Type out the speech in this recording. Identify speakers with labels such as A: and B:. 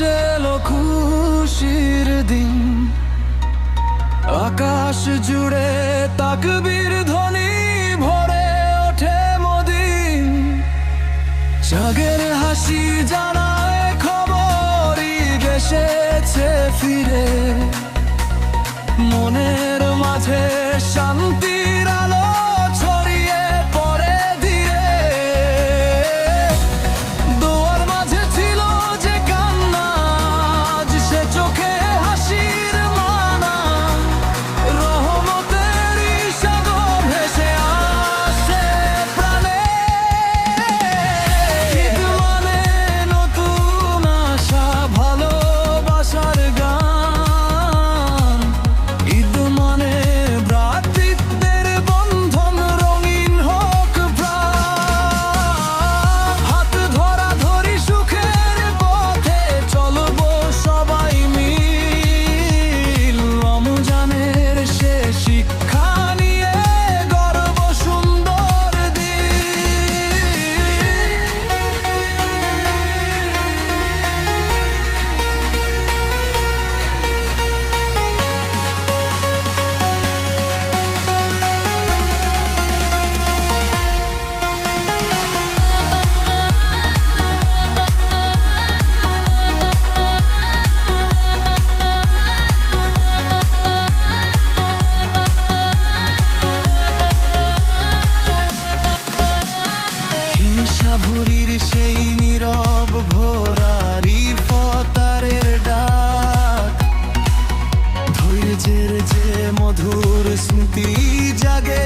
A: এলো খুশির দিন, আকাশ জুড়ে তাকবীর ধ্বনি ভরে ওঠে মদিন। জাগের হাসি জানায় খবর, ঈদ এসেছে ফিরে। মনের মাঝে শান্তির আলো ছড়িয়ে পড়ে ধীরে। দোয়ার মাঝে ছিল যে কান্না, আজ সে চোখে হাসির মানা। রহমতেরই সাগর ভেসে আসে প্রাণে। ঈদ মানে নতুন আশা, ভালোবাসার গান। ঈদ মানে ভ্রাতৃত্বের বন্ধন, রঙিন হোক প্রাণ। হাত ধরাধরি সুখের পথে চলবো সবাই মিল। রমজানের শেষ শিক্ষা নিয়ে গর্ব সুন্দর দিন। হিংসা ভুরির সেই নীরব ভোরারি ফতারের ডাক, ধৈর্যের যে মধুর স্মৃতি জাগে